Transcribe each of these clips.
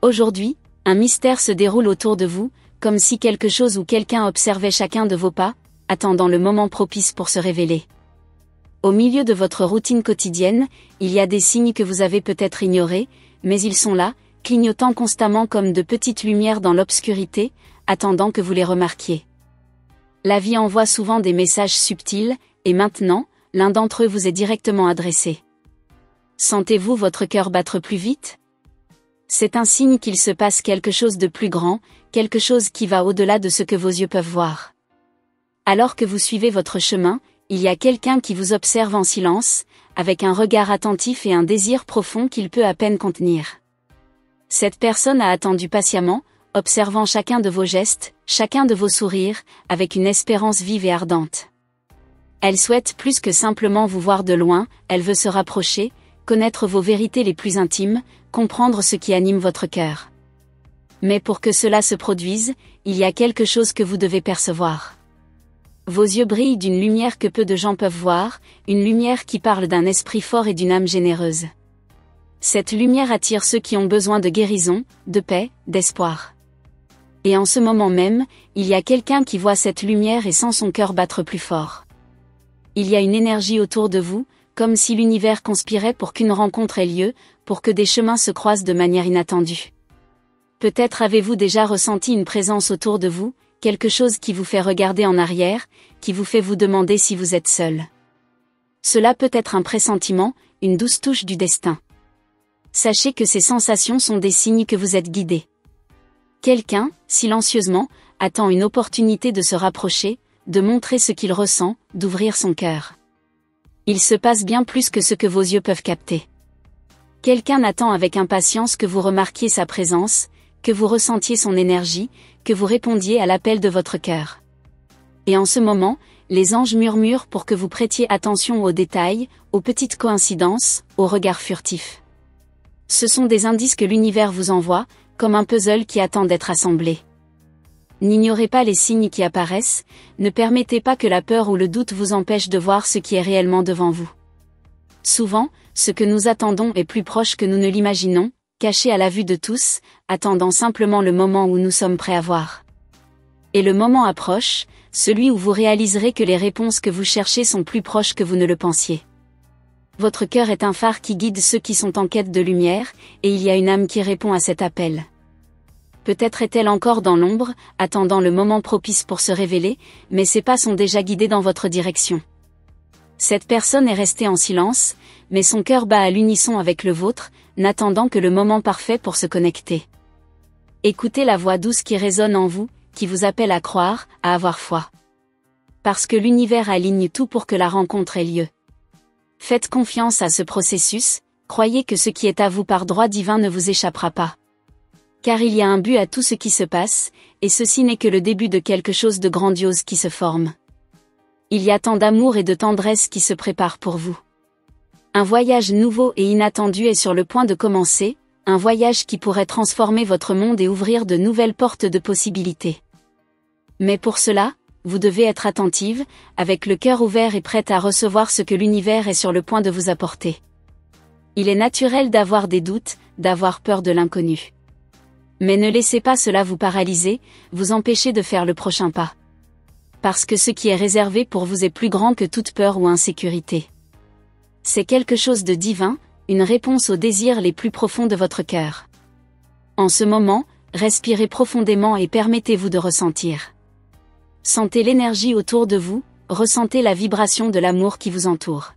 Aujourd'hui, un mystère se déroule autour de vous, comme si quelque chose ou quelqu'un observait chacun de vos pas, attendant le moment propice pour se révéler. Au milieu de votre routine quotidienne, il y a des signes que vous avez peut-être ignorés, mais ils sont là, clignotant constamment comme de petites lumières dans l'obscurité, attendant que vous les remarquiez. La vie envoie souvent des messages subtils, et maintenant, l'un d'entre eux vous est directement adressé. Sentez-vous votre cœur battre plus vite ? C'est un signe qu'il se passe quelque chose de plus grand, quelque chose qui va au-delà de ce que vos yeux peuvent voir. Alors que vous suivez votre chemin, il y a quelqu'un qui vous observe en silence, avec un regard attentif et un désir profond qu'il peut à peine contenir. Cette personne a attendu patiemment, observant chacun de vos gestes, chacun de vos sourires, avec une espérance vive et ardente. Elle souhaite plus que simplement vous voir de loin, elle veut se rapprocher, connaître vos vérités les plus intimes, comprendre ce qui anime votre cœur. Mais pour que cela se produise, il y a quelque chose que vous devez percevoir. Vos yeux brillent d'une lumière que peu de gens peuvent voir, une lumière qui parle d'un esprit fort et d'une âme généreuse. Cette lumière attire ceux qui ont besoin de guérison, de paix, d'espoir. Et en ce moment même, il y a quelqu'un qui voit cette lumière et sent son cœur battre plus fort. Il y a une énergie autour de vous, comme si l'univers conspirait pour qu'une rencontre ait lieu, pour que des chemins se croisent de manière inattendue. Peut-être avez-vous déjà ressenti une présence autour de vous, quelque chose qui vous fait regarder en arrière, qui vous fait vous demander si vous êtes seul. Cela peut être un pressentiment, une douce touche du destin. Sachez que ces sensations sont des signes que vous êtes guidé. Quelqu'un, silencieusement, attend une opportunité de se rapprocher, de montrer ce qu'il ressent, d'ouvrir son cœur. Il se passe bien plus que ce que vos yeux peuvent capter. Quelqu'un attend avec impatience que vous remarquiez sa présence, que vous ressentiez son énergie, que vous répondiez à l'appel de votre cœur. Et en ce moment, les anges murmurent pour que vous prêtiez attention aux détails, aux petites coïncidences, aux regards furtifs. Ce sont des indices que l'univers vous envoie, comme un puzzle qui attend d'être assemblé. N'ignorez pas les signes qui apparaissent, ne permettez pas que la peur ou le doute vous empêche de voir ce qui est réellement devant vous. Souvent, ce que nous attendons est plus proche que nous ne l'imaginons, caché à la vue de tous, attendant simplement le moment où nous sommes prêts à voir. Et le moment approche, celui où vous réaliserez que les réponses que vous cherchez sont plus proches que vous ne le pensiez. Votre cœur est un phare qui guide ceux qui sont en quête de lumière, et il y a une âme qui répond à cet appel. Peut-être est-elle encore dans l'ombre, attendant le moment propice pour se révéler, mais ses pas sont déjà guidés dans votre direction. Cette personne est restée en silence, mais son cœur bat à l'unisson avec le vôtre, n'attendant que le moment parfait pour se connecter. Écoutez la voix douce qui résonne en vous, qui vous appelle à croire, à avoir foi. Parce que l'univers aligne tout pour que la rencontre ait lieu. Faites confiance à ce processus, croyez que ce qui est à vous par droit divin ne vous échappera pas. Car il y a un but à tout ce qui se passe, et ceci n'est que le début de quelque chose de grandiose qui se forme. Il y a tant d'amour et de tendresse qui se préparent pour vous. Un voyage nouveau et inattendu est sur le point de commencer, un voyage qui pourrait transformer votre monde et ouvrir de nouvelles portes de possibilités. Mais pour cela, vous devez être attentive, avec le cœur ouvert et prête à recevoir ce que l'univers est sur le point de vous apporter. Il est naturel d'avoir des doutes, d'avoir peur de l'inconnu. Mais ne laissez pas cela vous paralyser, vous empêcher de faire le prochain pas. Parce que ce qui est réservé pour vous est plus grand que toute peur ou insécurité. C'est quelque chose de divin, une réponse aux désirs les plus profonds de votre cœur. En ce moment, respirez profondément et permettez-vous de ressentir. Sentez l'énergie autour de vous, ressentez la vibration de l'amour qui vous entoure.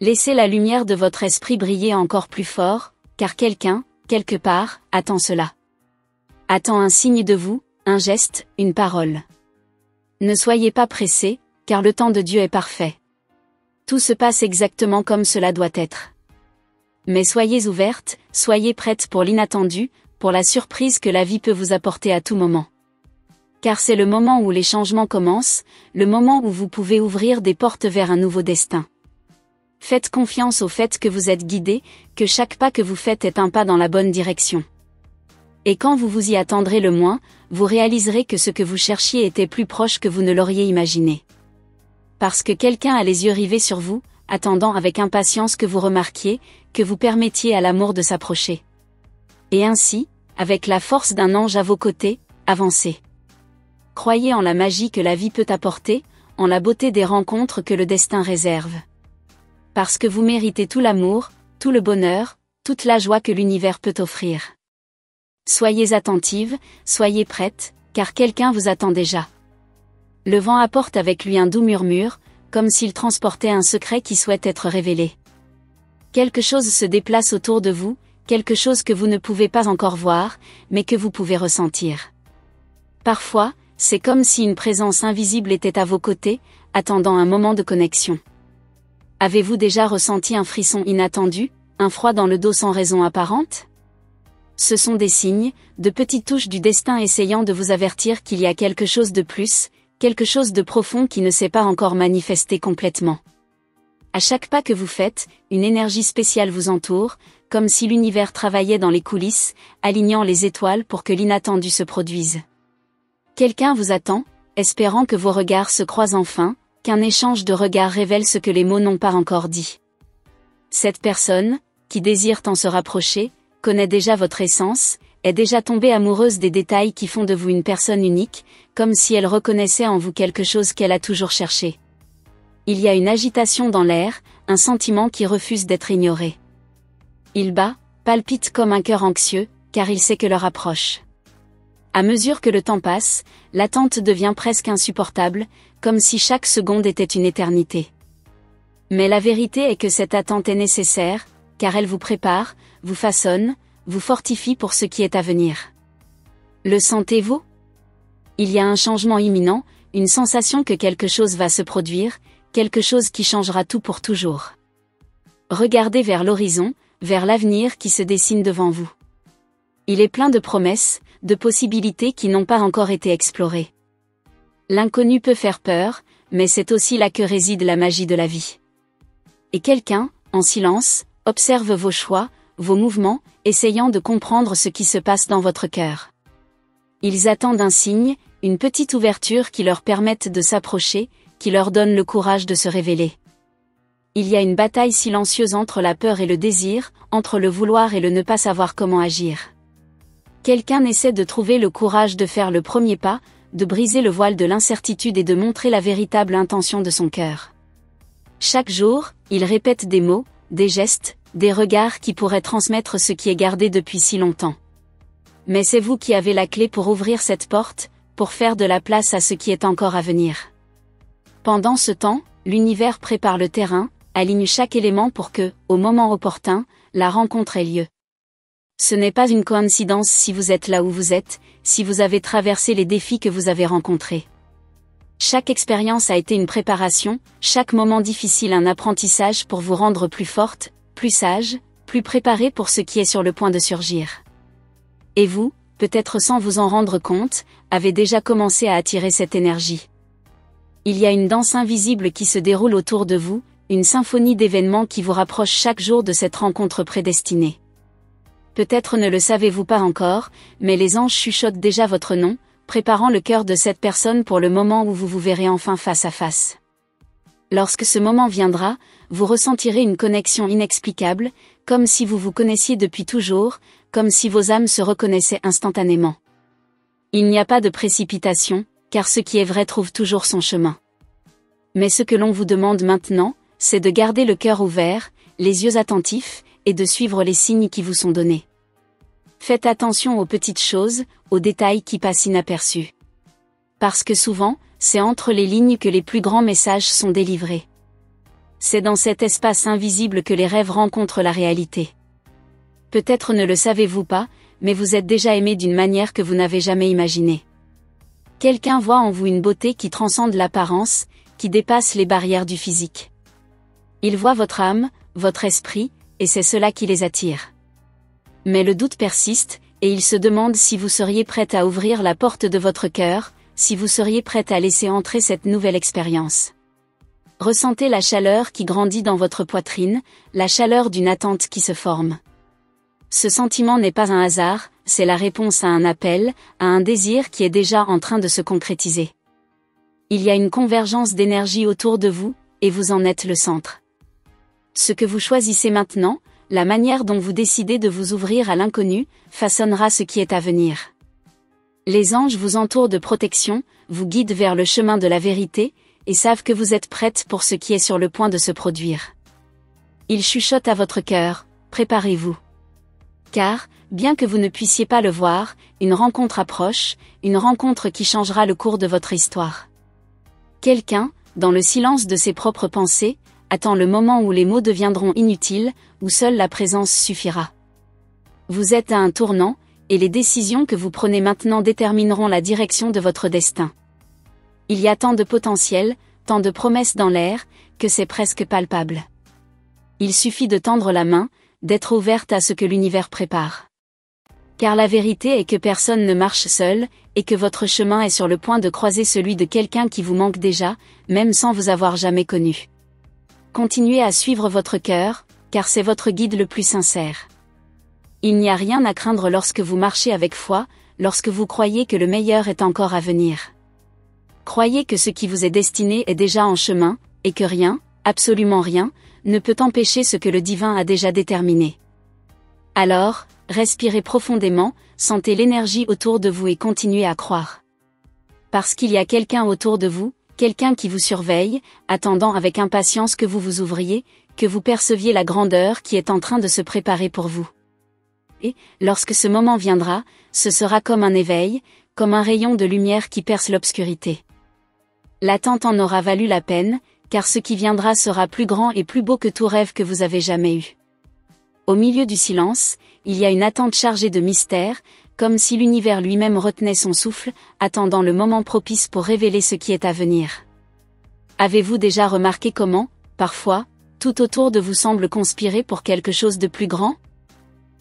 Laissez la lumière de votre esprit briller encore plus fort, car quelqu'un, quelque part, attend cela. Attend un signe de vous, un geste, une parole. Ne soyez pas pressés, car le temps de Dieu est parfait. Tout se passe exactement comme cela doit être. Mais soyez ouvertes, soyez prêtes pour l'inattendu, pour la surprise que la vie peut vous apporter à tout moment. Car c'est le moment où les changements commencent, le moment où vous pouvez ouvrir des portes vers un nouveau destin. Faites confiance au fait que vous êtes guidé, que chaque pas que vous faites est un pas dans la bonne direction. Et quand vous vous y attendrez le moins, vous réaliserez que ce que vous cherchiez était plus proche que vous ne l'auriez imaginé. Parce que quelqu'un a les yeux rivés sur vous, attendant avec impatience que vous remarquiez, que vous permettiez à l'amour de s'approcher. Et ainsi, avec la force d'un ange à vos côtés, avancez. Croyez en la magie que la vie peut apporter, en la beauté des rencontres que le destin réserve. Parce que vous méritez tout l'amour, tout le bonheur, toute la joie que l'univers peut offrir. Soyez attentive, soyez prête, car quelqu'un vous attend déjà. Le vent apporte avec lui un doux murmure, comme s'il transportait un secret qui souhaite être révélé. Quelque chose se déplace autour de vous, quelque chose que vous ne pouvez pas encore voir, mais que vous pouvez ressentir. Parfois, c'est comme si une présence invisible était à vos côtés, attendant un moment de connexion. Avez-vous déjà ressenti un frisson inattendu, un froid dans le dos sans raison apparente? Ce sont des signes, de petites touches du destin essayant de vous avertir qu'il y a quelque chose de plus, quelque chose de profond qui ne s'est pas encore manifesté complètement. À chaque pas que vous faites, une énergie spéciale vous entoure, comme si l'univers travaillait dans les coulisses, alignant les étoiles pour que l'inattendu se produise. Quelqu'un vous attend, espérant que vos regards se croisent enfin, qu'un échange de regards révèle ce que les mots n'ont pas encore dit. Cette personne, qui désire tant se rapprocher, connaît déjà votre essence, est déjà tombée amoureuse des détails qui font de vous une personne unique, comme si elle reconnaissait en vous quelque chose qu'elle a toujours cherché. Il y a une agitation dans l'air, un sentiment qui refuse d'être ignoré. Il bat, palpite comme un cœur anxieux, car il sait que l'heure approche. À mesure que le temps passe, l'attente devient presque insupportable, comme si chaque seconde était une éternité. Mais la vérité est que cette attente est nécessaire, car elle vous prépare, vous façonne, vous fortifie pour ce qui est à venir. Le sentez-vous? Il y a un changement imminent, une sensation que quelque chose va se produire, quelque chose qui changera tout pour toujours. Regardez vers l'horizon, vers l'avenir qui se dessine devant vous. Il est plein de promesses, de possibilités qui n'ont pas encore été explorées. L'inconnu peut faire peur, mais c'est aussi là que réside la magie de la vie. Et quelqu'un, en silence, observe vos choix, vos mouvements, essayant de comprendre ce qui se passe dans votre cœur. Ils attendent un signe, une petite ouverture qui leur permette de s'approcher, qui leur donne le courage de se révéler. Il y a une bataille silencieuse entre la peur et le désir, entre le vouloir et le ne pas savoir comment agir. Quelqu'un essaie de trouver le courage de faire le premier pas, de briser le voile de l'incertitude et de montrer la véritable intention de son cœur. Chaque jour, il répète des mots, des gestes, des regards qui pourraient transmettre ce qui est gardé depuis si longtemps. Mais c'est vous qui avez la clé pour ouvrir cette porte, pour faire de la place à ce qui est encore à venir. Pendant ce temps, l'univers prépare le terrain, aligne chaque élément pour que, au moment opportun, la rencontre ait lieu. Ce n'est pas une coïncidence si vous êtes là où vous êtes, si vous avez traversé les défis que vous avez rencontrés. Chaque expérience a été une préparation, chaque moment difficile un apprentissage pour vous rendre plus forte, plus sage, plus préparée pour ce qui est sur le point de surgir. Et vous, peut-être sans vous en rendre compte, avez déjà commencé à attirer cette énergie. Il y a une danse invisible qui se déroule autour de vous, une symphonie d'événements qui vous rapproche chaque jour de cette rencontre prédestinée. Peut-être ne le savez-vous pas encore, mais les anges chuchotent déjà votre nom, préparant le cœur de cette personne pour le moment où vous vous verrez enfin face à face. Lorsque ce moment viendra, vous ressentirez une connexion inexplicable, comme si vous vous connaissiez depuis toujours, comme si vos âmes se reconnaissaient instantanément. Il n'y a pas de précipitation, car ce qui est vrai trouve toujours son chemin. Mais ce que l'on vous demande maintenant, c'est de garder le cœur ouvert, les yeux attentifs, et de suivre les signes qui vous sont donnés. Faites attention aux petites choses, aux détails qui passent inaperçus. Parce que souvent, c'est entre les lignes que les plus grands messages sont délivrés. C'est dans cet espace invisible que les rêves rencontrent la réalité. Peut-être ne le savez-vous pas, mais vous êtes déjà aimé d'une manière que vous n'avez jamais imaginée. Quelqu'un voit en vous une beauté qui transcende l'apparence, qui dépasse les barrières du physique. Il voit votre âme, votre esprit, et c'est cela qui les attire. Mais le doute persiste, et il se demande si vous seriez prête à ouvrir la porte de votre cœur, si vous seriez prête à laisser entrer cette nouvelle expérience. Ressentez la chaleur qui grandit dans votre poitrine, la chaleur d'une attente qui se forme. Ce sentiment n'est pas un hasard, c'est la réponse à un appel, à un désir qui est déjà en train de se concrétiser. Il y a une convergence d'énergie autour de vous, et vous en êtes le centre. Ce que vous choisissez maintenant, la manière dont vous décidez de vous ouvrir à l'inconnu, façonnera ce qui est à venir. Les anges vous entourent de protection, vous guident vers le chemin de la vérité, et savent que vous êtes prête pour ce qui est sur le point de se produire. Ils chuchotent à votre cœur, préparez-vous. Car, bien que vous ne puissiez pas le voir, une rencontre approche, une rencontre qui changera le cours de votre histoire. Quelqu'un, dans le silence de ses propres pensées, attend le moment où les mots deviendront inutiles, où seule la présence suffira. Vous êtes à un tournant, et les décisions que vous prenez maintenant détermineront la direction de votre destin. Il y a tant de potentiel, tant de promesses dans l'air, que c'est presque palpable. Il suffit de tendre la main, d'être ouverte à ce que l'univers prépare. Car la vérité est que personne ne marche seul, et que votre chemin est sur le point de croiser celui de quelqu'un qui vous manque déjà, même sans vous avoir jamais connu. Continuez à suivre votre cœur, car c'est votre guide le plus sincère. Il n'y a rien à craindre lorsque vous marchez avec foi, lorsque vous croyez que le meilleur est encore à venir. Croyez que ce qui vous est destiné est déjà en chemin, et que rien, absolument rien, ne peut empêcher ce que le divin a déjà déterminé. Alors, respirez profondément, sentez l'énergie autour de vous et continuez à croire. Parce qu'il y a quelqu'un autour de vous, quelqu'un qui vous surveille, attendant avec impatience que vous vous ouvriez, que vous perceviez la grandeur qui est en train de se préparer pour vous. Et, lorsque ce moment viendra, ce sera comme un éveil, comme un rayon de lumière qui perce l'obscurité. L'attente en aura valu la peine, car ce qui viendra sera plus grand et plus beau que tout rêve que vous avez jamais eu. Au milieu du silence, il y a une attente chargée de mystère, comme si l'univers lui-même retenait son souffle, attendant le moment propice pour révéler ce qui est à venir. Avez-vous déjà remarqué comment, parfois, tout autour de vous semble conspirer pour quelque chose de plus grand ?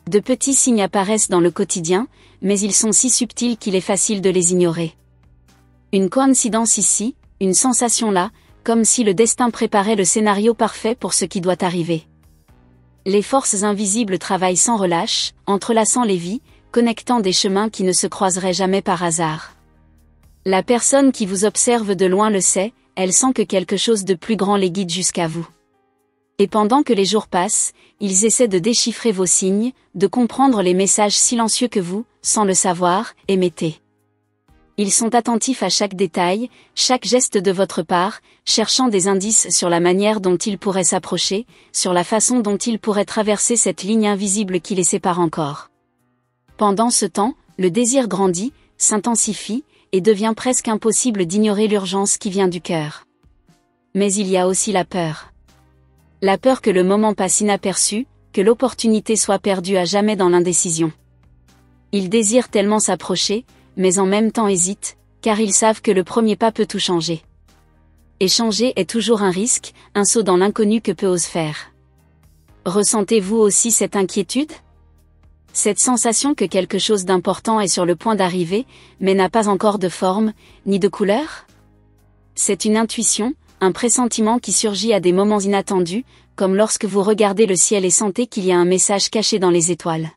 De petits signes apparaissent dans le quotidien, mais ils sont si subtils qu'il est facile de les ignorer. Une coïncidence ici, une sensation là, comme si le destin préparait le scénario parfait pour ce qui doit arriver. Les forces invisibles travaillent sans relâche, entrelaçant les vies, connectant des chemins qui ne se croiseraient jamais par hasard. La personne qui vous observe de loin le sait, elle sent que quelque chose de plus grand les guide jusqu'à vous. Et pendant que les jours passent, ils essaient de déchiffrer vos signes, de comprendre les messages silencieux que vous, sans le savoir, émettez. Ils sont attentifs à chaque détail, chaque geste de votre part, cherchant des indices sur la manière dont ils pourraient s'approcher, sur la façon dont ils pourraient traverser cette ligne invisible qui les sépare encore. Pendant ce temps, le désir grandit, s'intensifie, et devient presque impossible d'ignorer l'urgence qui vient du cœur. Mais il y a aussi la peur. La peur que le moment passe inaperçu, que l'opportunité soit perdue à jamais dans l'indécision. Ils désirent tellement s'approcher, mais en même temps hésitent, car ils savent que le premier pas peut tout changer. Et changer est toujours un risque, un saut dans l'inconnu que peu osent faire. Ressentez-vous aussi cette inquiétude ? Cette sensation que quelque chose d'important est sur le point d'arriver, mais n'a pas encore de forme, ni de couleur ? C'est une intuition, un pressentiment qui surgit à des moments inattendus, comme lorsque vous regardez le ciel et sentez qu'il y a un message caché dans les étoiles.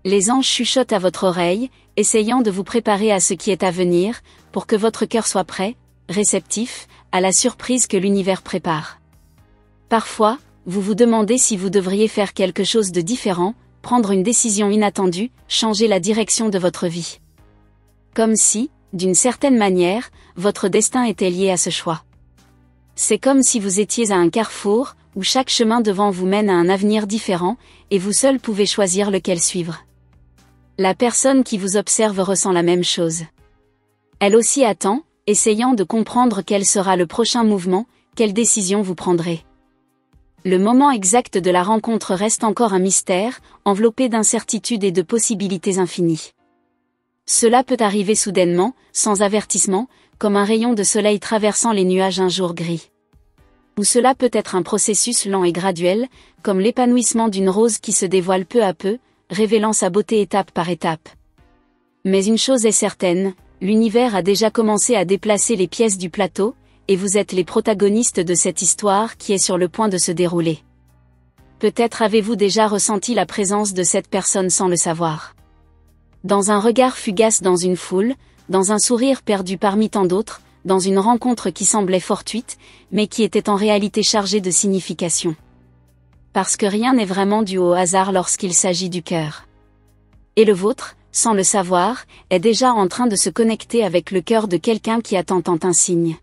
Les anges chuchotent à votre oreille, essayant de vous préparer à ce qui est à venir, pour que votre cœur soit prêt, réceptif, à la surprise que l'univers prépare. Parfois, vous vous demandez si vous devriez faire quelque chose de différent, prendre une décision inattendue, changer la direction de votre vie. Comme si, d'une certaine manière, votre destin était lié à ce choix. C'est comme si vous étiez à un carrefour, où chaque chemin devant vous mène à un avenir différent, et vous seul pouvez choisir lequel suivre. La personne qui vous observe ressent la même chose. Elle aussi attend, essayant de comprendre quel sera le prochain mouvement, quelle décision vous prendrez. Le moment exact de la rencontre reste encore un mystère, enveloppé d'incertitudes et de possibilités infinies. Cela peut arriver soudainement, sans avertissement, comme un rayon de soleil traversant les nuages un jour gris. Ou cela peut être un processus lent et graduel, comme l'épanouissement d'une rose qui se dévoile peu à peu, révélant sa beauté étape par étape. Mais une chose est certaine, l'univers a déjà commencé à déplacer les pièces du plateau, et vous êtes les protagonistes de cette histoire qui est sur le point de se dérouler. Peut-être avez-vous déjà ressenti la présence de cette personne sans le savoir. Dans un regard fugace dans une foule, dans un sourire perdu parmi tant d'autres, dans une rencontre qui semblait fortuite, mais qui était en réalité chargée de signification. Parce que rien n'est vraiment dû au hasard lorsqu'il s'agit du cœur. Et le vôtre, sans le savoir, est déjà en train de se connecter avec le cœur de quelqu'un qui attend tant un signe.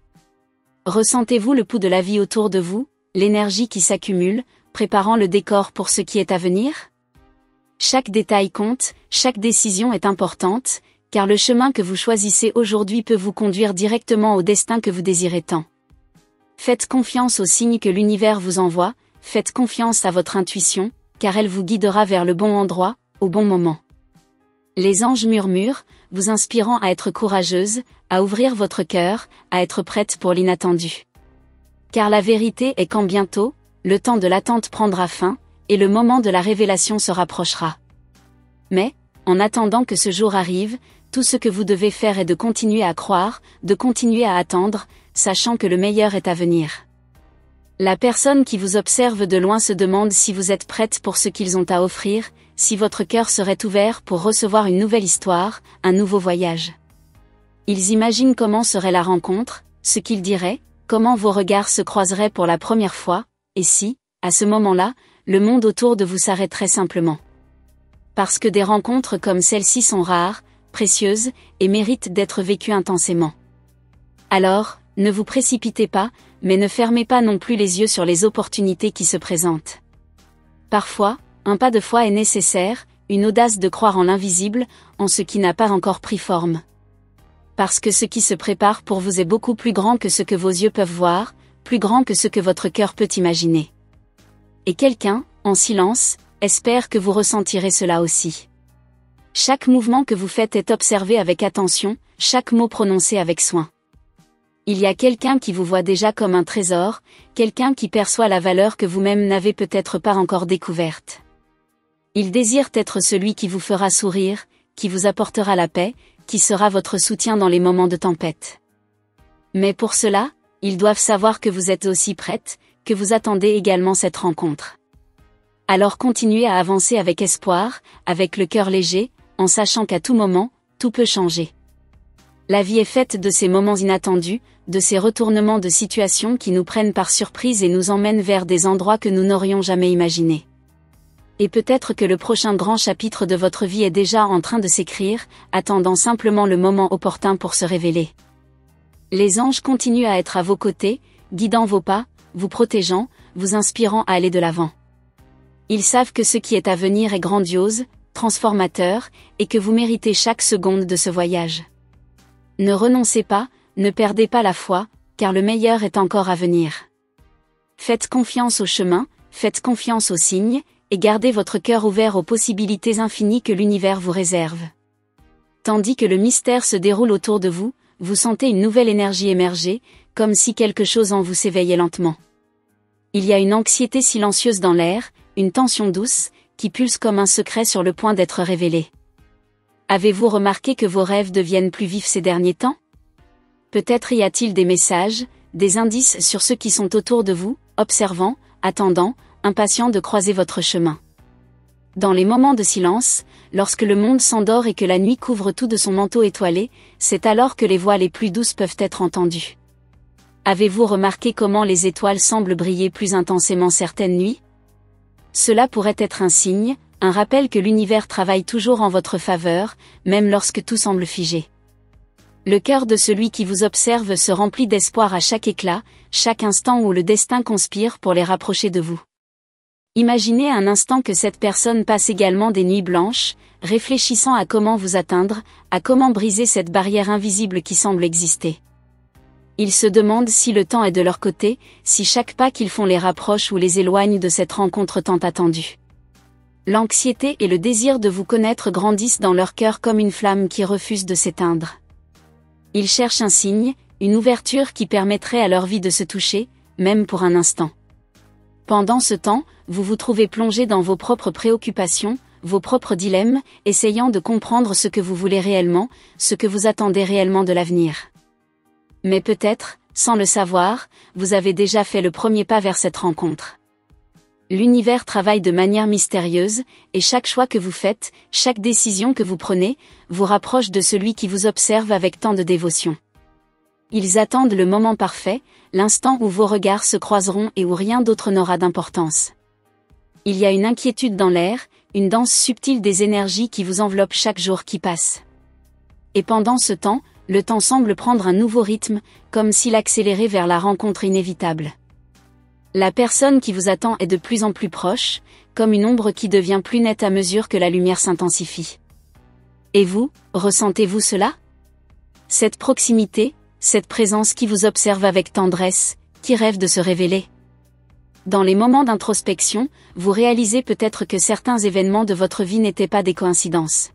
Ressentez-vous le pouls de la vie autour de vous, l'énergie qui s'accumule, préparant le décor pour ce qui est à venir? Chaque détail compte, chaque décision est importante, car le chemin que vous choisissez aujourd'hui peut vous conduire directement au destin que vous désirez tant. Faites confiance aux signes que l'univers vous envoie, faites confiance à votre intuition, car elle vous guidera vers le bon endroit, au bon moment. Les anges murmurent, vous inspirant à être courageuse, à ouvrir votre cœur, à être prête pour l'inattendu. Car la vérité est qu'en bientôt, le temps de l'attente prendra fin, et le moment de la révélation se rapprochera. Mais, en attendant que ce jour arrive, tout ce que vous devez faire est de continuer à croire, de continuer à attendre, sachant que le meilleur est à venir. La personne qui vous observe de loin se demande si vous êtes prête pour ce qu'ils ont à offrir, si votre cœur serait ouvert pour recevoir une nouvelle histoire, un nouveau voyage. Ils imaginent comment serait la rencontre, ce qu'ils diraient, comment vos regards se croiseraient pour la première fois, et si, à ce moment-là, le monde autour de vous s'arrêterait simplement. Parce que des rencontres comme celle-ci sont rares, précieuses, et méritent d'être vécues intensément. Alors, ne vous précipitez pas, mais ne fermez pas non plus les yeux sur les opportunités qui se présentent. Parfois, un pas de foi est nécessaire, une audace de croire en l'invisible, en ce qui n'a pas encore pris forme. Parce que ce qui se prépare pour vous est beaucoup plus grand que ce que vos yeux peuvent voir, plus grand que ce que votre cœur peut imaginer. Et quelqu'un, en silence, espère que vous ressentirez cela aussi. Chaque mouvement que vous faites est observé avec attention, chaque mot prononcé avec soin. Il y a quelqu'un qui vous voit déjà comme un trésor, quelqu'un qui perçoit la valeur que vous-même n'avez peut-être pas encore découverte. Il désire être celui qui vous fera sourire, qui vous apportera la paix, qui sera votre soutien dans les moments de tempête. Mais pour cela, ils doivent savoir que vous êtes aussi prête, que vous attendez également cette rencontre. Alors continuez à avancer avec espoir, avec le cœur léger, en sachant qu'à tout moment, tout peut changer. La vie est faite de ces moments inattendus, de ces retournements de situation qui nous prennent par surprise et nous emmènent vers des endroits que nous n'aurions jamais imaginés. Et peut-être que le prochain grand chapitre de votre vie est déjà en train de s'écrire, attendant simplement le moment opportun pour se révéler. Les anges continuent à être à vos côtés, guidant vos pas, vous protégeant, vous inspirant à aller de l'avant. Ils savent que ce qui est à venir est grandiose, transformateur, et que vous méritez chaque seconde de ce voyage. Ne renoncez pas, ne perdez pas la foi, car le meilleur est encore à venir. Faites confiance au chemin, faites confiance aux signes, et gardez votre cœur ouvert aux possibilités infinies que l'univers vous réserve. Tandis que le mystère se déroule autour de vous, vous sentez une nouvelle énergie émerger, comme si quelque chose en vous s'éveillait lentement. Il y a une anxiété silencieuse dans l'air, une tension douce, qui pulse comme un secret sur le point d'être révélé. Avez-vous remarqué que vos rêves deviennent plus vifs ces derniers temps? Peut-être y a-t-il des messages, des indices sur ceux qui sont autour de vous, observant, attendant, impatients de croiser votre chemin. Dans les moments de silence, lorsque le monde s'endort et que la nuit couvre tout de son manteau étoilé, c'est alors que les voix les plus douces peuvent être entendues. Avez-vous remarqué comment les étoiles semblent briller plus intensément certaines nuits? Cela pourrait être un signe, un rappel que l'univers travaille toujours en votre faveur, même lorsque tout semble figé. Le cœur de celui qui vous observe se remplit d'espoir à chaque éclat, chaque instant où le destin conspire pour les rapprocher de vous. Imaginez un instant que cette personne passe également des nuits blanches, réfléchissant à comment vous atteindre, à comment briser cette barrière invisible qui semble exister. Ils se demandent si le temps est de leur côté, si chaque pas qu'ils font les rapproche ou les éloigne de cette rencontre tant attendue. L'anxiété et le désir de vous connaître grandissent dans leur cœur comme une flamme qui refuse de s'éteindre. Ils cherchent un signe, une ouverture qui permettrait à leur vie de se toucher, même pour un instant. Pendant ce temps, vous vous trouvez plongé dans vos propres préoccupations, vos propres dilemmes, essayant de comprendre ce que vous voulez réellement, ce que vous attendez réellement de l'avenir. Mais peut-être, sans le savoir, vous avez déjà fait le premier pas vers cette rencontre. L'univers travaille de manière mystérieuse, et chaque choix que vous faites, chaque décision que vous prenez, vous rapproche de celui qui vous observe avec tant de dévotion. Ils attendent le moment parfait, l'instant où vos regards se croiseront et où rien d'autre n'aura d'importance. Il y a une inquiétude dans l'air, une danse subtile des énergies qui vous enveloppe chaque jour qui passe. Et pendant ce temps, le temps semble prendre un nouveau rythme, comme s'il accélérait vers la rencontre inévitable. La personne qui vous attend est de plus en plus proche, comme une ombre qui devient plus nette à mesure que la lumière s'intensifie. Et vous, ressentez-vous cela? Cette proximité, cette présence qui vous observe avec tendresse, qui rêve de se révéler. Dans les moments d'introspection, vous réalisez peut-être que certains événements de votre vie n'étaient pas des coïncidences.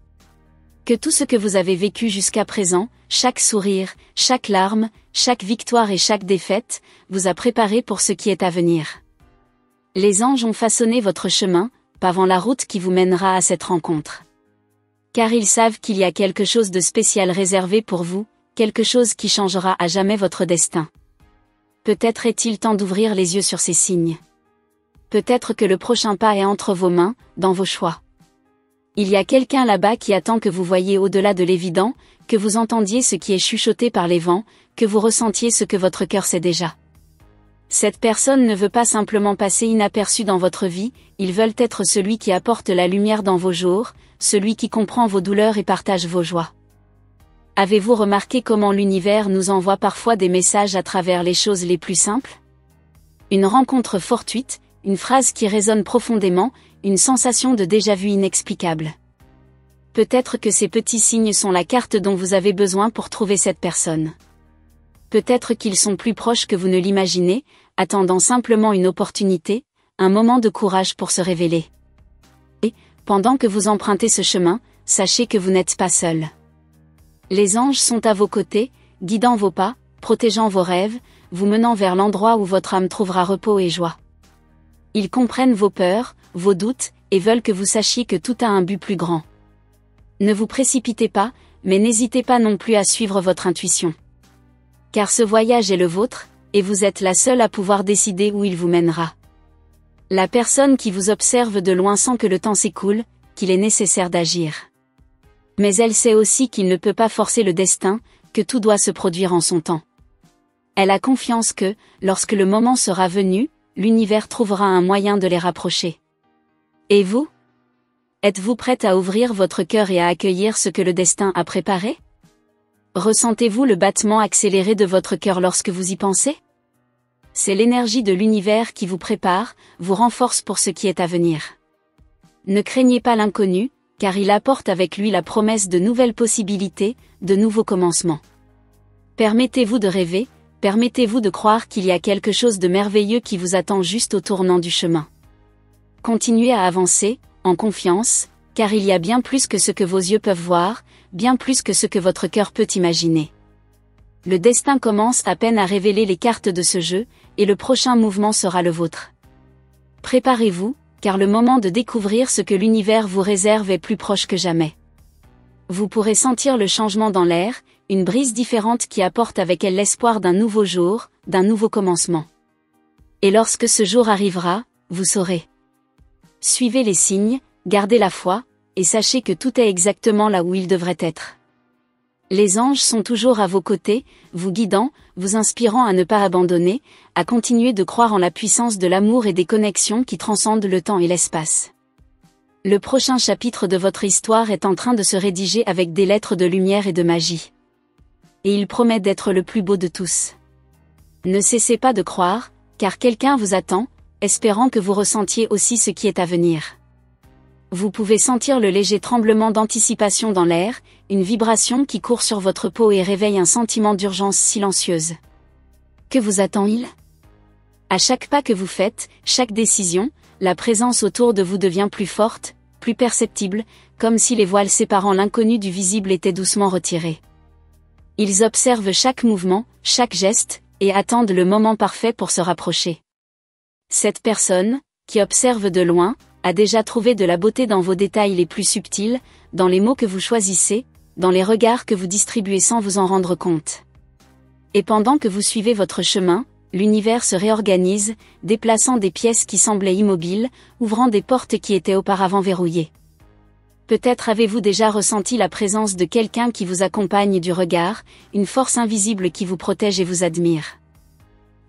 Que tout ce que vous avez vécu jusqu'à présent, chaque sourire, chaque larme, chaque victoire et chaque défaite, vous a préparé pour ce qui est à venir. Les anges ont façonné votre chemin, pavant la route qui vous mènera à cette rencontre. Car ils savent qu'il y a quelque chose de spécial réservé pour vous, quelque chose qui changera à jamais votre destin. Peut-être est-il temps d'ouvrir les yeux sur ces signes. Peut-être que le prochain pas est entre vos mains, dans vos choix. Il y a quelqu'un là-bas qui attend que vous voyiez au-delà de l'évident, que vous entendiez ce qui est chuchoté par les vents, que vous ressentiez ce que votre cœur sait déjà. Cette personne ne veut pas simplement passer inaperçue dans votre vie, ils veulent être celui qui apporte la lumière dans vos jours, celui qui comprend vos douleurs et partage vos joies. Avez-vous remarqué comment l'univers nous envoie parfois des messages à travers les choses les plus simples? Une rencontre fortuite, une phrase qui résonne profondément, une sensation de déjà-vu inexplicable. Peut-être que ces petits signes sont la carte dont vous avez besoin pour trouver cette personne. Peut-être qu'ils sont plus proches que vous ne l'imaginez, attendant simplement une opportunité, un moment de courage pour se révéler. Et, pendant que vous empruntez ce chemin, sachez que vous n'êtes pas seul. Les anges sont à vos côtés, guidant vos pas, protégeant vos rêves, vous menant vers l'endroit où votre âme trouvera repos et joie. Ils comprennent vos peurs, vos doutes, et veulent que vous sachiez que tout a un but plus grand. Ne vous précipitez pas, mais n'hésitez pas non plus à suivre votre intuition. Car ce voyage est le vôtre, et vous êtes la seule à pouvoir décider où il vous mènera. La personne qui vous observe de loin sent que le temps s'écoule, qu'il est nécessaire d'agir. Mais elle sait aussi qu'il ne peut pas forcer le destin, que tout doit se produire en son temps. Elle a confiance que, lorsque le moment sera venu, l'univers trouvera un moyen de les rapprocher. Et vous? Êtes-vous prête à ouvrir votre cœur et à accueillir ce que le destin a préparé? Ressentez-vous le battement accéléré de votre cœur lorsque vous y pensez? C'est l'énergie de l'univers qui vous prépare, vous renforce pour ce qui est à venir. Ne craignez pas l'inconnu, car il apporte avec lui la promesse de nouvelles possibilités, de nouveaux commencements. Permettez-vous de rêver, permettez-vous de croire qu'il y a quelque chose de merveilleux qui vous attend juste au tournant du chemin. Continuez à avancer, en confiance, car il y a bien plus que ce que vos yeux peuvent voir, bien plus que ce que votre cœur peut imaginer. Le destin commence à peine à révéler les cartes de ce jeu, et le prochain mouvement sera le vôtre. Préparez-vous, car le moment de découvrir ce que l'univers vous réserve est plus proche que jamais. Vous pourrez sentir le changement dans l'air, une brise différente qui apporte avec elle l'espoir d'un nouveau jour, d'un nouveau commencement. Et lorsque ce jour arrivera, vous saurez. Suivez les signes, gardez la foi, et sachez que tout est exactement là où il devrait être. Les anges sont toujours à vos côtés, vous guidant, vous inspirant à ne pas abandonner, à continuer de croire en la puissance de l'amour et des connexions qui transcendent le temps et l'espace. Le prochain chapitre de votre histoire est en train de se rédiger avec des lettres de lumière et de magie. Et il promet d'être le plus beau de tous. Ne cessez pas de croire, car quelqu'un vous attend, espérant que vous ressentiez aussi ce qui est à venir. Vous pouvez sentir le léger tremblement d'anticipation dans l'air, une vibration qui court sur votre peau et réveille un sentiment d'urgence silencieuse. Que vous attend-il? À chaque pas que vous faites, chaque décision, la présence autour de vous devient plus forte, plus perceptible, comme si les voiles séparant l'inconnu du visible étaient doucement retirés. Ils observent chaque mouvement, chaque geste, et attendent le moment parfait pour se rapprocher. Cette personne, qui observe de loin, a déjà trouvé de la beauté dans vos détails les plus subtils, dans les mots que vous choisissez, dans les regards que vous distribuez sans vous en rendre compte. Et pendant que vous suivez votre chemin, l'univers se réorganise, déplaçant des pièces qui semblaient immobiles, ouvrant des portes qui étaient auparavant verrouillées. Peut-être avez-vous déjà ressenti la présence de quelqu'un qui vous accompagne du regard, une force invisible qui vous protège et vous admire.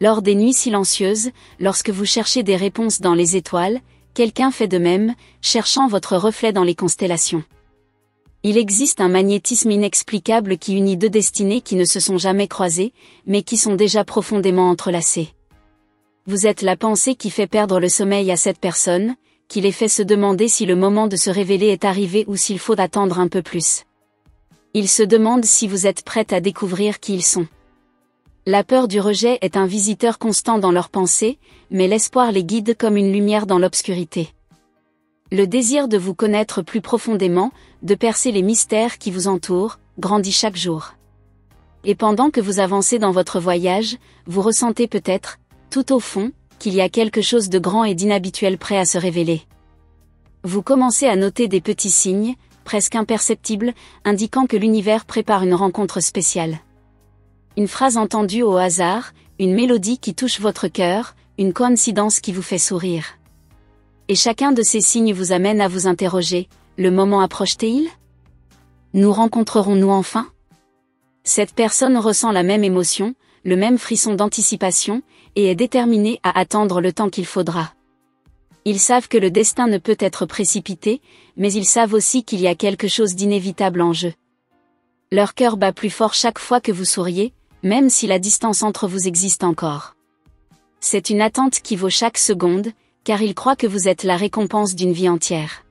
Lors des nuits silencieuses, lorsque vous cherchez des réponses dans les étoiles, quelqu'un fait de même, cherchant votre reflet dans les constellations. Il existe un magnétisme inexplicable qui unit deux destinées qui ne se sont jamais croisées, mais qui sont déjà profondément entrelacées. Vous êtes la pensée qui fait perdre le sommeil à cette personne, qui les fait se demander si le moment de se révéler est arrivé ou s'il faut attendre un peu plus. Ils se demandent si vous êtes prête à découvrir qui ils sont. La peur du rejet est un visiteur constant dans leurs pensées, mais l'espoir les guide comme une lumière dans l'obscurité. Le désir de vous connaître plus profondément, de percer les mystères qui vous entourent, grandit chaque jour. Et pendant que vous avancez dans votre voyage, vous ressentez peut-être, tout au fond, qu'il y a quelque chose de grand et d'inhabituel prêt à se révéler. Vous commencez à noter des petits signes, presque imperceptibles, indiquant que l'univers prépare une rencontre spéciale. Une phrase entendue au hasard, une mélodie qui touche votre cœur, une coïncidence qui vous fait sourire. Et chacun de ces signes vous amène à vous interroger, le moment approche-t-il ? Nous rencontrerons-nous enfin ? Cette personne ressent la même émotion, le même frisson d'anticipation, et est déterminée à attendre le temps qu'il faudra. Ils savent que le destin ne peut être précipité, mais ils savent aussi qu'il y a quelque chose d'inévitable en jeu. Leur cœur bat plus fort chaque fois que vous souriez, même si la distance entre vous existe encore. C'est une attente qui vaut chaque seconde, car ils croient que vous êtes la récompense d'une vie entière.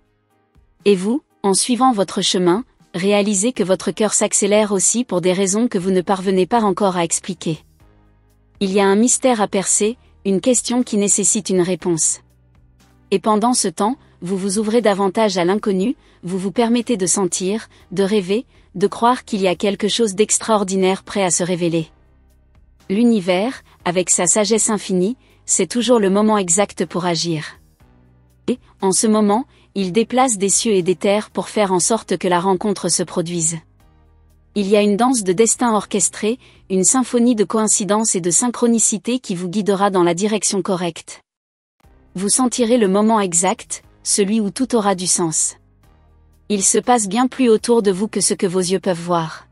Et vous, en suivant votre chemin, réalisez que votre cœur s'accélère aussi pour des raisons que vous ne parvenez pas encore à expliquer. Il y a un mystère à percer, une question qui nécessite une réponse. Et pendant ce temps, vous vous ouvrez davantage à l'inconnu, vous vous permettez de sentir, de rêver, de croire qu'il y a quelque chose d'extraordinaire prêt à se révéler. L'univers, avec sa sagesse infinie, c'est toujours le moment exact pour agir. Et, en ce moment, il déplace des cieux et des terres pour faire en sorte que la rencontre se produise. Il y a une danse de destin orchestrée, une symphonie de coïncidences et de synchronicité qui vous guidera dans la direction correcte. Vous sentirez le moment exact, celui où tout aura du sens. Il se passe bien plus autour de vous que ce que vos yeux peuvent voir.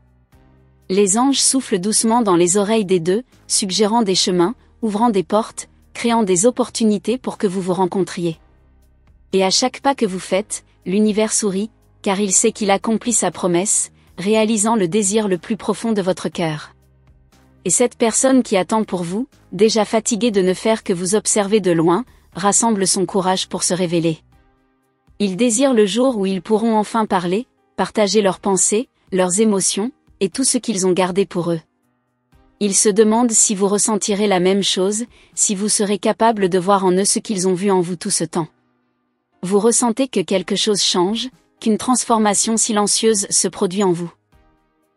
Les anges soufflent doucement dans les oreilles des deux, suggérant des chemins, ouvrant des portes, créant des opportunités pour que vous vous rencontriez. Et à chaque pas que vous faites, l'univers sourit, car il sait qu'il accomplit sa promesse, réalisant le désir le plus profond de votre cœur. Et cette personne qui attend pour vous, déjà fatiguée de ne faire que vous observer de loin, rassemble son courage pour se révéler. Ils désirent le jour où ils pourront enfin parler, partager leurs pensées, leurs émotions, et tout ce qu'ils ont gardé pour eux. Ils se demandent si vous ressentirez la même chose, si vous serez capable de voir en eux ce qu'ils ont vu en vous tout ce temps. Vous ressentez que quelque chose change, qu'une transformation silencieuse se produit en vous.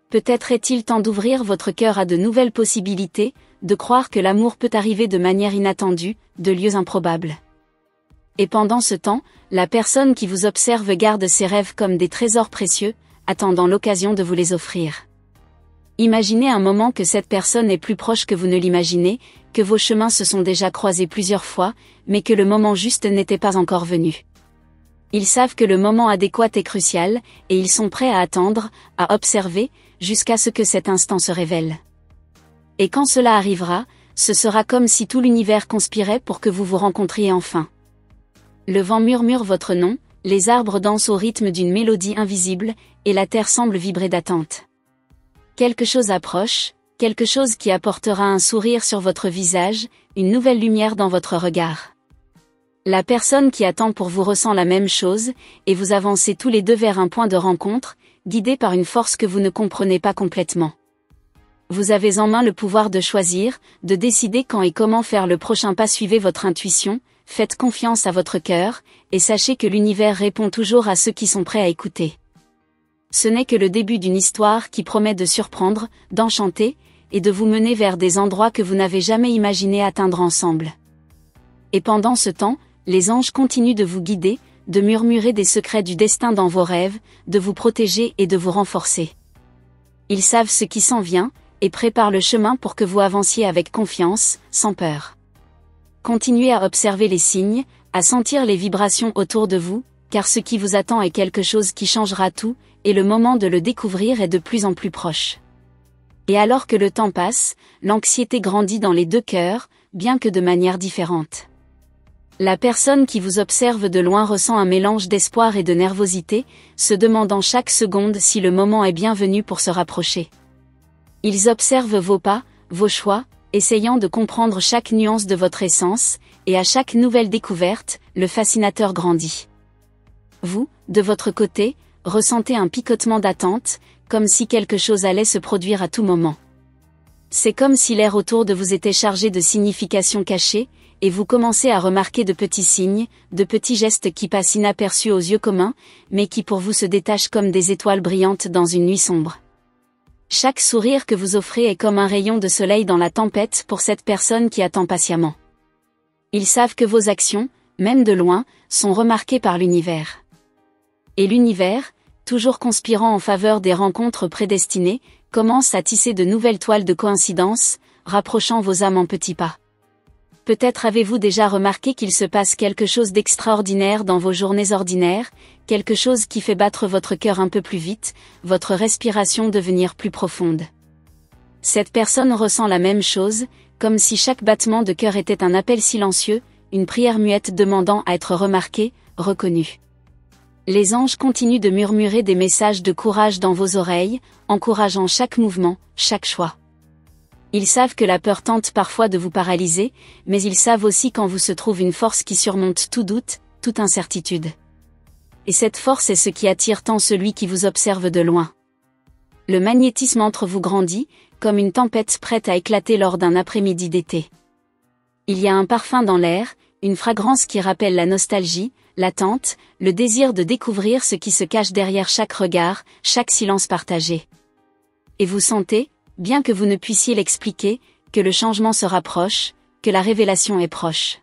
Peut-être est-il temps d'ouvrir votre cœur à de nouvelles possibilités, de croire que l'amour peut arriver de manière inattendue, de lieux improbables. Et pendant ce temps, la personne qui vous observe garde ses rêves comme des trésors précieux, attendant l'occasion de vous les offrir. Imaginez un moment que cette personne est plus proche que vous ne l'imaginez, que vos chemins se sont déjà croisés plusieurs fois, mais que le moment juste n'était pas encore venu. Ils savent que le moment adéquat est crucial, et ils sont prêts à attendre, à observer, jusqu'à ce que cet instant se révèle. Et quand cela arrivera, ce sera comme si tout l'univers conspirait pour que vous vous rencontriez enfin. Le vent murmure votre nom, les arbres dansent au rythme d'une mélodie invisible, et la terre semble vibrer d'attente. Quelque chose approche, quelque chose qui apportera un sourire sur votre visage, une nouvelle lumière dans votre regard. La personne qui attend pour vous ressent la même chose, et vous avancez tous les deux vers un point de rencontre, guidés par une force que vous ne comprenez pas complètement. Vous avez en main le pouvoir de choisir, de décider quand et comment faire le prochain pas. Suivez votre intuition, faites confiance à votre cœur, et sachez que l'univers répond toujours à ceux qui sont prêts à écouter. Ce n'est que le début d'une histoire qui promet de surprendre, d'enchanter, et de vous mener vers des endroits que vous n'avez jamais imaginé atteindre ensemble. Et pendant ce temps, les anges continuent de vous guider, de murmurer des secrets du destin dans vos rêves, de vous protéger et de vous renforcer. Ils savent ce qui s'en vient, et préparent le chemin pour que vous avanciez avec confiance, sans peur. Continuez à observer les signes, à sentir les vibrations autour de vous, car ce qui vous attend est quelque chose qui changera tout, et le moment de le découvrir est de plus en plus proche. Et alors que le temps passe, l'anxiété grandit dans les deux cœurs, bien que de manière différente. La personne qui vous observe de loin ressent un mélange d'espoir et de nervosité, se demandant chaque seconde si le moment est bien venu pour se rapprocher. Ils observent vos pas, vos choix, essayant de comprendre chaque nuance de votre essence, et à chaque nouvelle découverte, le fascinateur grandit. Vous, de votre côté, ressentez un picotement d'attente, comme si quelque chose allait se produire à tout moment. C'est comme si l'air autour de vous était chargé de significations cachées, et vous commencez à remarquer de petits signes, de petits gestes qui passent inaperçus aux yeux communs, mais qui pour vous se détachent comme des étoiles brillantes dans une nuit sombre. Chaque sourire que vous offrez est comme un rayon de soleil dans la tempête pour cette personne qui attend patiemment. Ils savent que vos actions, même de loin, sont remarquées par l'univers. Et l'univers, toujours conspirant en faveur des rencontres prédestinées, commence à tisser de nouvelles toiles de coïncidence, rapprochant vos âmes en petits pas. Peut-être avez-vous déjà remarqué qu'il se passe quelque chose d'extraordinaire dans vos journées ordinaires, quelque chose qui fait battre votre cœur un peu plus vite, votre respiration devenir plus profonde. Cette personne ressent la même chose, comme si chaque battement de cœur était un appel silencieux, une prière muette demandant à être remarquée, reconnue. Les anges continuent de murmurer des messages de courage dans vos oreilles, encourageant chaque mouvement, chaque choix. Ils savent que la peur tente parfois de vous paralyser, mais ils savent aussi qu'en vous se trouve une force qui surmonte tout doute, toute incertitude. Et cette force est ce qui attire tant celui qui vous observe de loin. Le magnétisme entre vous grandit, comme une tempête prête à éclater lors d'un après-midi d'été. Il y a un parfum dans l'air, une fragrance qui rappelle la nostalgie, l'attente, le désir de découvrir ce qui se cache derrière chaque regard, chaque silence partagé. Et vous sentez, bien que vous ne puissiez l'expliquer, que le changement se rapproche, que la révélation est proche.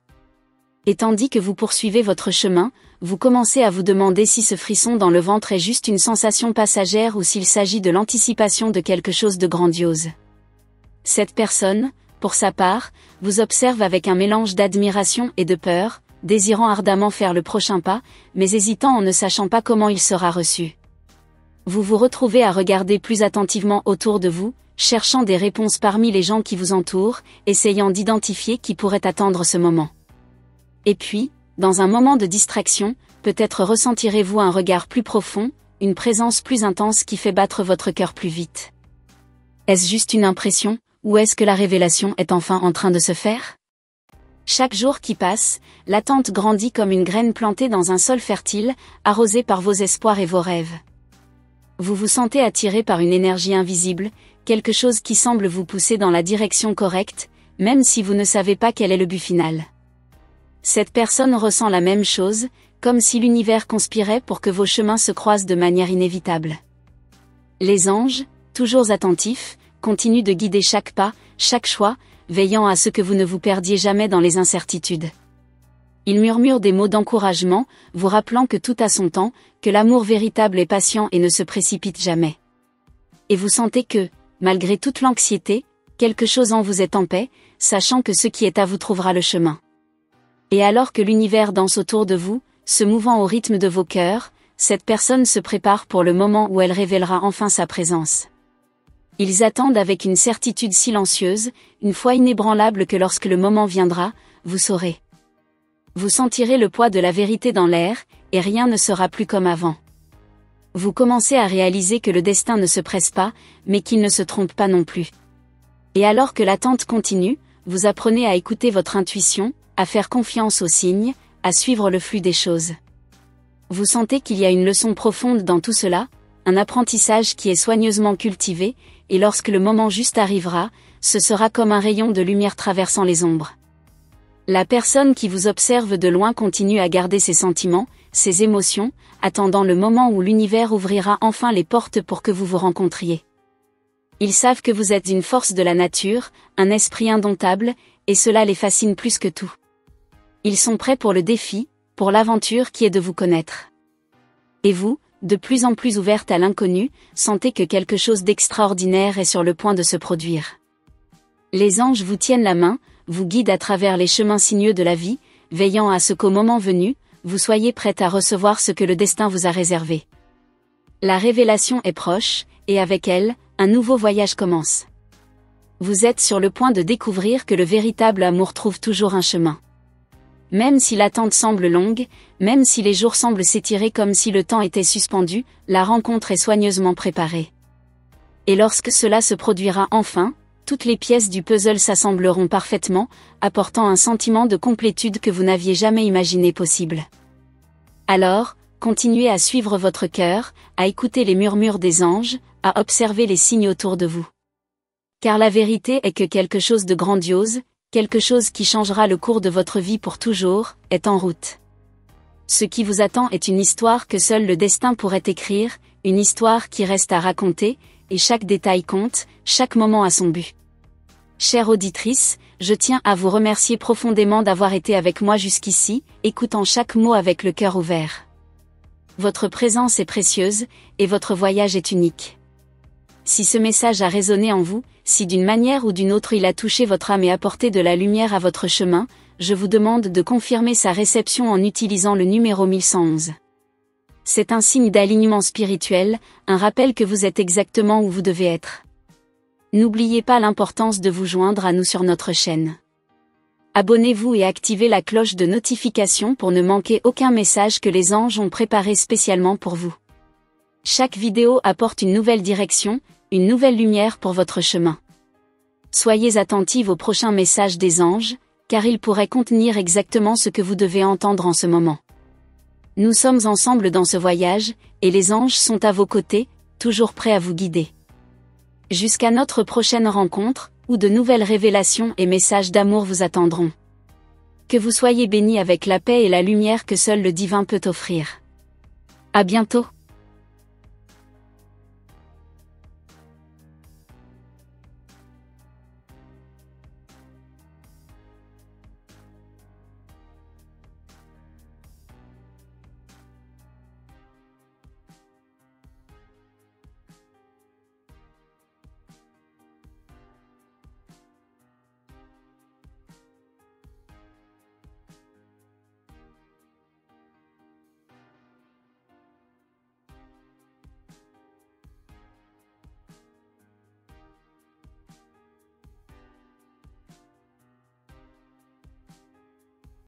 Et tandis que vous poursuivez votre chemin, vous commencez à vous demander si ce frisson dans le ventre est juste une sensation passagère ou s'il s'agit de l'anticipation de quelque chose de grandiose. Cette personne, pour sa part, vous observe avec un mélange d'admiration et de peur, désirant ardemment faire le prochain pas, mais hésitant en ne sachant pas comment il sera reçu. Vous vous retrouvez à regarder plus attentivement autour de vous, cherchant des réponses parmi les gens qui vous entourent, essayant d'identifier qui pourrait attendre ce moment. Et puis, dans un moment de distraction, peut-être ressentirez-vous un regard plus profond, une présence plus intense qui fait battre votre cœur plus vite. Est-ce juste une impression, ou est-ce que la révélation est enfin en train de se faire ? Chaque jour qui passe, l'attente grandit comme une graine plantée dans un sol fertile, arrosée par vos espoirs et vos rêves. Vous vous sentez attiré par une énergie invisible, quelque chose qui semble vous pousser dans la direction correcte, même si vous ne savez pas quel est le but final. Cette personne ressent la même chose, comme si l'univers conspirait pour que vos chemins se croisent de manière inévitable. Les anges, toujours attentifs, continuent de guider chaque pas, chaque choix, veillant à ce que vous ne vous perdiez jamais dans les incertitudes. Ils murmurent des mots d'encouragement, vous rappelant que tout a son temps, que l'amour véritable est patient et ne se précipite jamais. Et vous sentez que, malgré toute l'anxiété, quelque chose en vous est en paix, sachant que ce qui est à vous trouvera le chemin. Et alors que l'univers danse autour de vous, se mouvant au rythme de vos cœurs, cette personne se prépare pour le moment où elle révélera enfin sa présence. Ils attendent avec une certitude silencieuse, une foi inébranlable que lorsque le moment viendra, vous saurez. Vous sentirez le poids de la vérité dans l'air, et rien ne sera plus comme avant. Vous commencez à réaliser que le destin ne se presse pas, mais qu'il ne se trompe pas non plus. Et alors que l'attente continue, vous apprenez à écouter votre intuition, à faire confiance aux signes, à suivre le flux des choses. Vous sentez qu'il y a une leçon profonde dans tout cela, un apprentissage qui est soigneusement cultivé, et lorsque le moment juste arrivera, ce sera comme un rayon de lumière traversant les ombres. La personne qui vous observe de loin continue à garder ses sentiments, ses émotions, attendant le moment où l'univers ouvrira enfin les portes pour que vous vous rencontriez. Ils savent que vous êtes une force de la nature, un esprit indomptable, et cela les fascine plus que tout. Ils sont prêts pour le défi, pour l'aventure qui est de vous connaître. Et vous, de plus en plus ouverte à l'inconnu, sentez que quelque chose d'extraordinaire est sur le point de se produire. Les anges vous tiennent la main, vous guident à travers les chemins sinueux de la vie, veillant à ce qu'au moment venu, vous soyez prête à recevoir ce que le destin vous a réservé. La révélation est proche, et avec elle, un nouveau voyage commence. Vous êtes sur le point de découvrir que le véritable amour trouve toujours un chemin. Même si l'attente semble longue, même si les jours semblent s'étirer comme si le temps était suspendu, la rencontre est soigneusement préparée. Et lorsque cela se produira enfin, toutes les pièces du puzzle s'assembleront parfaitement, apportant un sentiment de complétude que vous n'aviez jamais imaginé possible. Alors, continuez à suivre votre cœur, à écouter les murmures des anges, à observer les signes autour de vous. Car la vérité est que quelque chose de grandiose, quelque chose qui changera le cours de votre vie pour toujours, est en route. Ce qui vous attend est une histoire que seul le destin pourrait écrire, une histoire qui reste à raconter, et chaque détail compte, chaque moment a son but. Chère auditrice, je tiens à vous remercier profondément d'avoir été avec moi jusqu'ici, écoutant chaque mot avec le cœur ouvert. Votre présence est précieuse, et votre voyage est unique. Si ce message a résonné en vous, si d'une manière ou d'une autre il a touché votre âme et apporté de la lumière à votre chemin, je vous demande de confirmer sa réception en utilisant le numéro 1111. C'est un signe d'alignement spirituel, un rappel que vous êtes exactement où vous devez être. N'oubliez pas l'importance de vous joindre à nous sur notre chaîne. Abonnez-vous et activez la cloche de notification pour ne manquer aucun message que les anges ont préparé spécialement pour vous. Chaque vidéo apporte une nouvelle direction, une nouvelle lumière pour votre chemin. Soyez attentifs aux prochains messages des anges, car ils pourraient contenir exactement ce que vous devez entendre en ce moment. Nous sommes ensemble dans ce voyage, et les anges sont à vos côtés, toujours prêts à vous guider. Jusqu'à notre prochaine rencontre, où de nouvelles révélations et messages d'amour vous attendront. Que vous soyez bénis avec la paix et la lumière que seul le divin peut offrir. À bientôt.